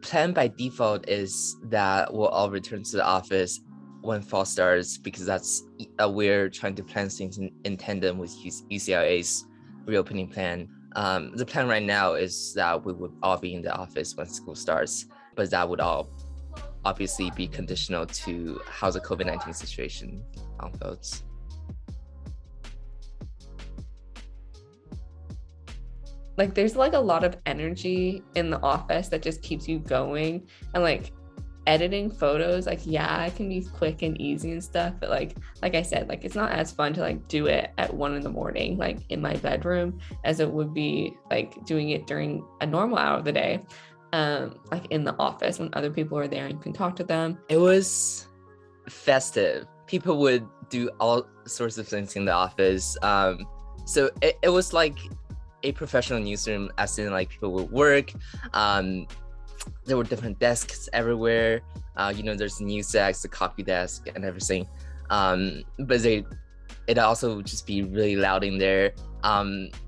plan by default is that we'll all return to the office when fall starts, because that's we're trying to plan things in tandem with UCLA's reopening plan. The plan right now is that we would all be in the office when school starts, but that would all obviously be conditional to how the COVID-19 situation unfolds. Like there's like a lot of energy in the office that just keeps you going, and like editing photos, like yeah, it can be quick and easy and stuff, but like I said, like it's not as fun to like do it at 1 a.m, like in my bedroom, as it would be like doing it during a normal hour of the day, like in the office when other people are there and you can talk to them. It was festive. People would do all sorts of things in the office. So it was like a professional newsroom, as in like people would work. There were different desks everywhere. There's the news desk, the copy desk, and everything. But it also would just be really loud in there.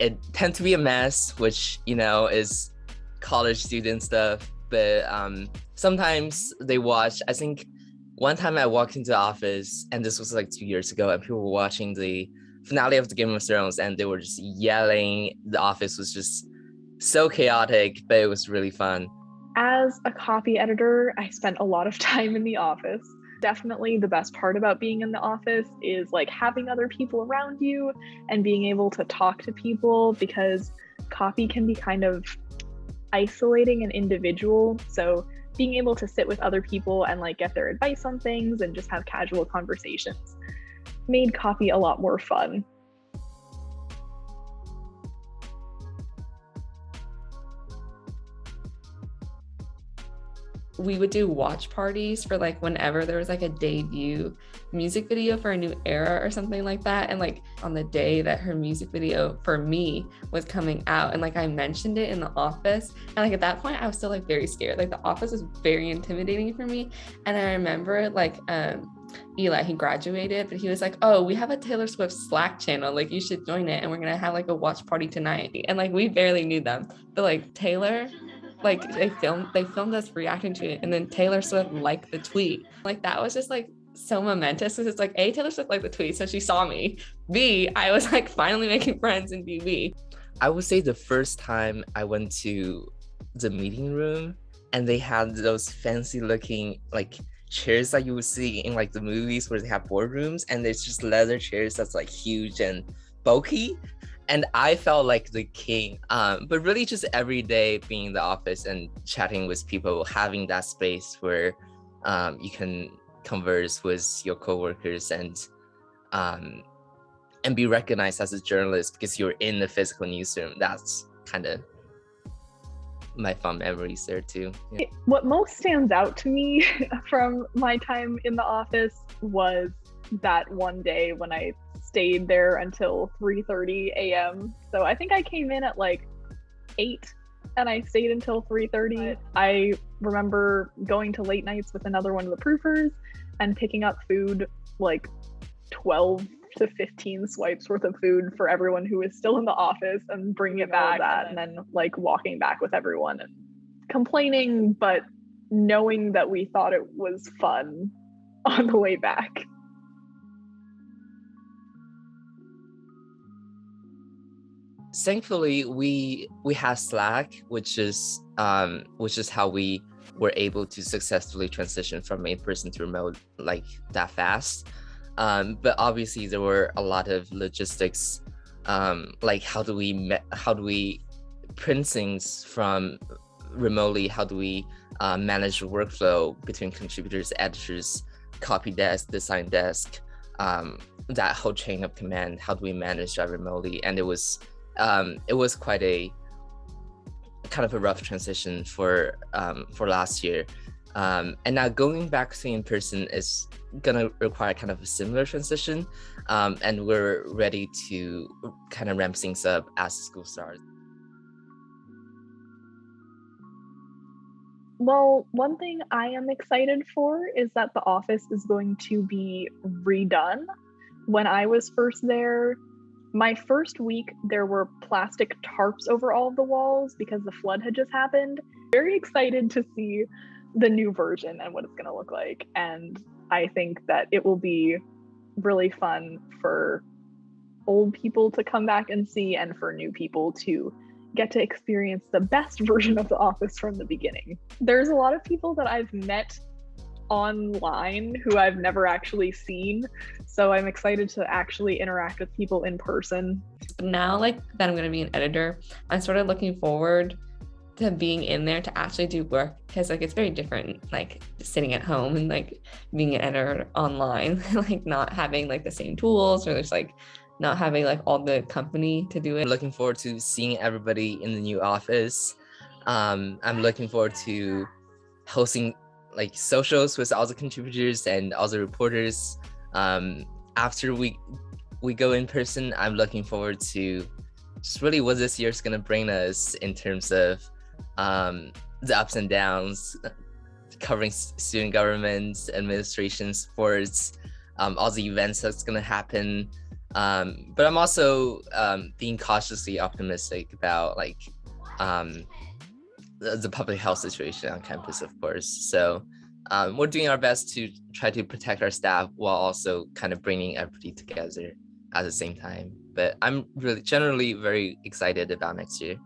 It tends to be a mess, which is college student stuff. But sometimes they watch. I think one time I walked into the office, and this was like 2 years ago, and people were watching the finale of the Game of Thrones, and they were just yelling. The office was just so chaotic, but it was really fun. As a copy editor, I spent a lot of time in the office. Definitely the best part about being in the office is like having other people around you and being able to talk to people, because copy can be kind of isolating and individual. So being able to sit with other people and like get their advice on things and just have casual conversations made copy a lot more fun. We would do watch parties for like whenever there was like a debut music video for a new era or something like that. And like on the day that her music video for me was coming out, and like I mentioned it in the office, and like at that point I was still like very scared. Like the office was very intimidating for me. And I remember like Eli, he graduated, but he was like, oh, we have a Taylor Swift Slack channel, like you should join it, and we're gonna have like a watch party tonight. And like we barely knew them, but like Taylor, like they filmed us reacting to it, and then Taylor Swift liked the tweet. Like that was just like so momentous, because it's like A, Taylor Swift liked the tweet, so she saw me. B, I was like finally making friends in BB. I would say the first time I went to the meeting room, and they had those fancy looking like chairs that you would see in like the movies where they have boardrooms, and there's just leather chairs that's like huge and bulky. And I felt like the king. But really just every day being in the office and chatting with people, having that space where you can converse with your coworkers and be recognized as a journalist because you're in the physical newsroom. That's kind of my fun memories there too. Yeah. What most stands out to me from my time in the office was that one day when I stayed there until 3:30 a.m. So I think I came in at like 8 and I stayed until 3:30. I remember going to late nights with another one of the proofers and picking up food, like 12 to 15 swipes worth of food for everyone who was still in the office, and bringing it back, and then like walking back with everyone and complaining, but knowing that we thought it was fun on the way back. Thankfully, we have Slack, which is how we were able to successfully transition from in-person to remote like that fast. But obviously, there were a lot of logistics, like how do we print things from remotely? How do we manage the workflow between contributors, editors, copy desk, design desk, that whole chain of command? How do we manage that remotely? And it was quite a kind of a rough transition for last year, and now going back to in person is gonna require kind of a similar transition, and we're ready to kind of ramp things up as the school starts. Well, one thing I am excited for is that the office is going to be redone. When I was first there, my first week, there were plastic tarps over all of the walls because the flood had just happened. Very excited to see the new version and what it's going to look like. And I think that it will be really fun for old people to come back and see, and for new people to get to experience the best version of The Office from the beginning. There's a lot of people that I've met online who I've never actually seen, so I'm excited to actually interact with people in person. Now, like that I'm going to be an editor, I'm sort of looking forward to being in there to actually do work, because like it's very different, like sitting at home and like being an editor online, like not having like the same tools, or just like not having like all the company to do it. I'm looking forward to seeing everybody in the new office. I'm looking forward to hosting like socials with all the contributors and all the reporters. After we go in person, I'm looking forward to just really what this year's gonna bring us in terms of the ups and downs, covering student government, administration, sports, all the events that's gonna happen. But I'm also being cautiously optimistic about like the public health situation on campus, of course. So we're doing our best to try to protect our staff while also kind of bringing everybody together at the same time. But I'm really generally very excited about next year.